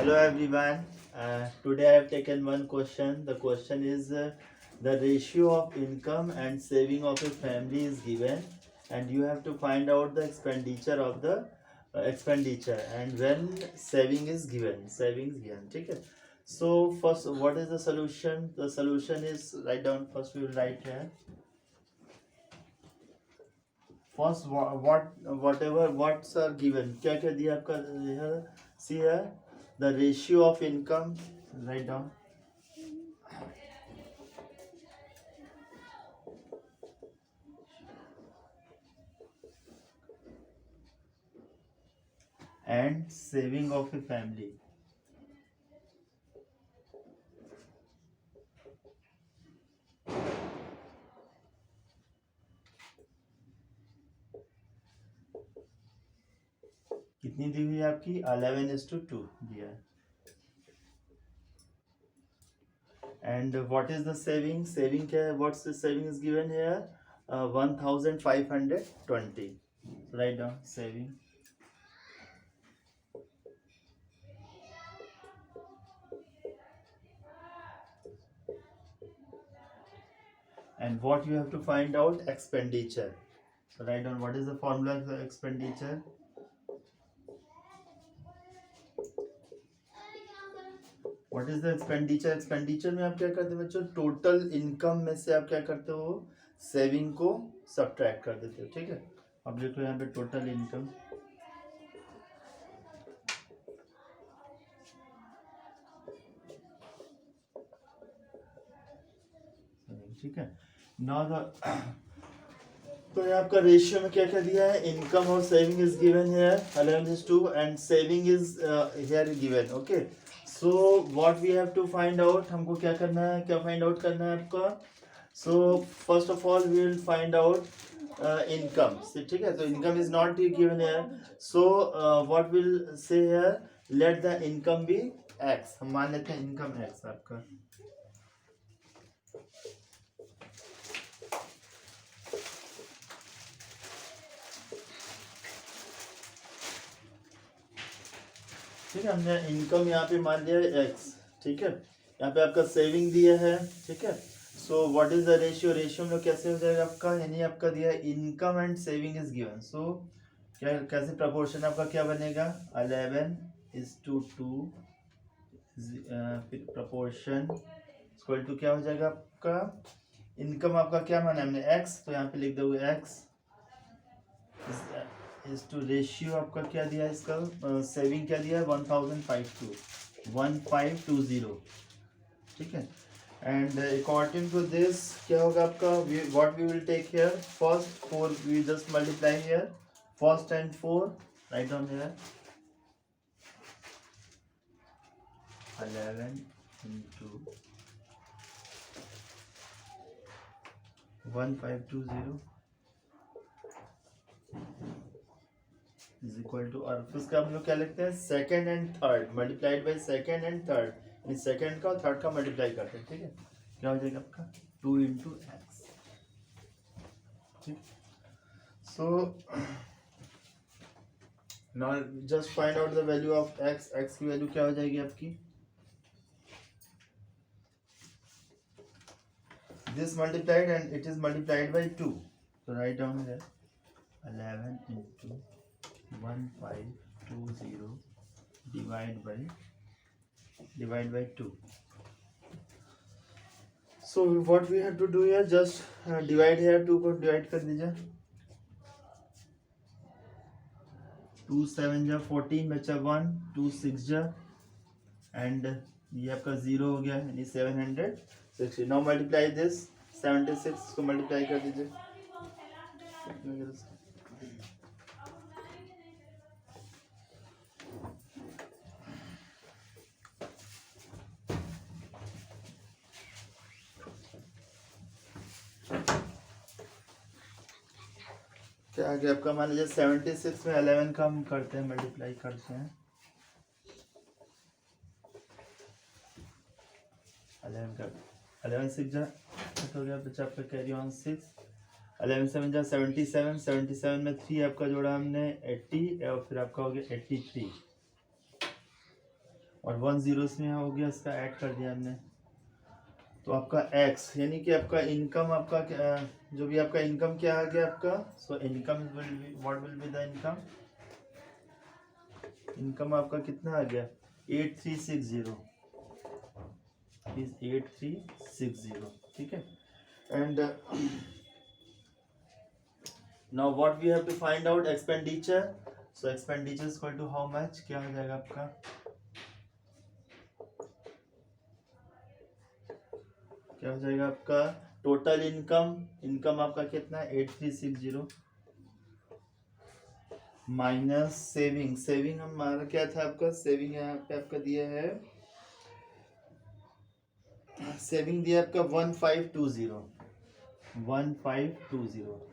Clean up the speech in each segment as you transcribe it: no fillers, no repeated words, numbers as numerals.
Hello everyone. Today I have taken one question. The question is the ratio of income and saving of a family is given, and you have to find out the expenditure of the expenditure and when saving is given. Savings given. ठीक है. So first, what is the solution? The solution is write down. First, we will write here. First, whatever what's are given. क्या क्या दिया आपका here? See here. The ratio of income, write down, and saving of a family. कितनी दी हुई है आपकी? 11:2 दिया है. And what is the saving? Saving क्या है? What's the saving is given here? 1520. So write down saving. And what you have to find out? Expenditure. So write down what is the formula for expenditure. What is the expenditure? Expenditure में आप क्या करते हो बच्चों? Total income में से आप क्या करते हो? सेविंग को सब्ट्रैक्ट कर देते हो. ठीक है. अब देखो यहाँ पे टोटल इनकम. ठीक है. नाउ तो ये आपका रेशियो में क्या क्या दिया है? इनकम और saving is given here 11:2 and saving is here given. Okay. So what we have to find out. हमको क्या करना है? क्या फाइंड आउट करना है आपका? So first of all we will find out income. ठीक है. तो income is not given here. So what will say here, let the income be X. हम मान लेते हैं इनकम एक्स आपका. ठीक है. हमने इनकम यहाँ पे मान लिया है एक्स. ठीक है. यहाँ पे आपका सेविंग दिया है. ठीक है. So what is the ratio. Ratio में कैसे हो जाएगा आपका? यानी आपका दिया है income and saving is given. So क्या कैसे प्रपोर्शन आपका क्या बनेगा? 11:2. फिर प्रपोर्शन इक्वल टू क्या हो जाएगा आपका? इनकम आपका क्या माना है हमने? एक्स. तो यहाँ पे लिख दो एक्स इज टू रेशियो आपका क्या दिया है इसका? सेविंग क्या दिया है? 1520. ठीक है. एंड अकॉर्डिंग टू दिस क्या होगा आपका? What we will take here? First 4 we just multiply here. First and 4 write down here. 11 into 1520 is equal to, और उसका हम लोग क्या लिखते हैं? Second and third multiplied by second and third. Mean second का और थर्ड का मल्टीप्लाई करते हैं. ठीक है. क्या हो जाएगा आपका? 2 into x. ठीक. So now just find out the value of x. x की वैल्यू क्या हो जाएगी आपकी? this multiplied and it is multiplied by 2. So write down here 11 into 1520 divide by 2. So what we have to do here, just divide here. 2 को divide कर दीजिए. 2 7 जा 14 बचा 1. 2 6 जा एंड ये आपका 0 हो गया यानी 760. नाउ मल्टीप्लाई दिस 76 को मल्टीप्लाई कर दीजिए. क्या आ गया आपका? मान लीजिए 76 में 11 का हम करते हैं, मल्टीप्लाई करते हैं. 11 का 11 6 जा हो गया. बच्चा आपका कैरी ऑन 6. 11 7 जा 77. 77 में 3 आपका जोड़ा हमने 80 और फिर आपका हो गया 83. और 1 जीरो इसमें हो गया, इसका ऐड कर दिया हमने। तो आपका एक्स यानी कि आपका इनकम, आपका जो भी आपका इनकम क्या आ गया आपका, so income will be, what will be the income, income आपका कितना आ गया 8360 इज 8360, ठीक है। And now what we have to find out expenditure, so expenditure is equal to how much, क्या हो जाएगा आपका, क्या हो जाएगा आपका टोटल इनकम, इनकम आपका कितना है 8360 माइनस सेविंग, सेविंग हमारा क्या था आपका, सेविंग यहाँ पे आपका दिया है, सेविंग दिया आपका 1520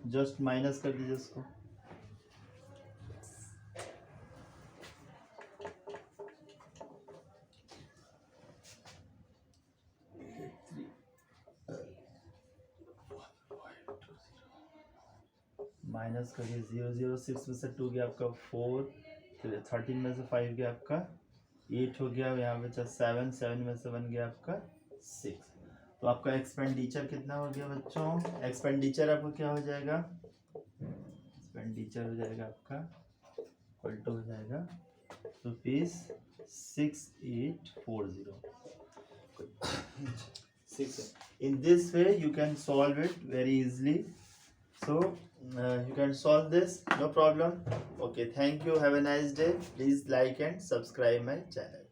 जस्ट माइनस कर दीजिए इसको, माइनस करिए 006 में से 2 गया आपका 4, 13 में से 5 गया आपका 8 हो गया, यहाँ पे 7, 7 में से 1 गया आपका 6। तो आपका एक्सपेंडिचर कितना हो गया बच्चों, एक्सपेंडिचर आपका क्या हो जाएगा, एक्सपेंडिचर हो जाएगा आपका इक्वल टू हो जाएगा ₹6840। In this way you can solve it very easily. So you can solve this, no problem. Okay, thank you, have a nice day. Please like and subscribe my channel.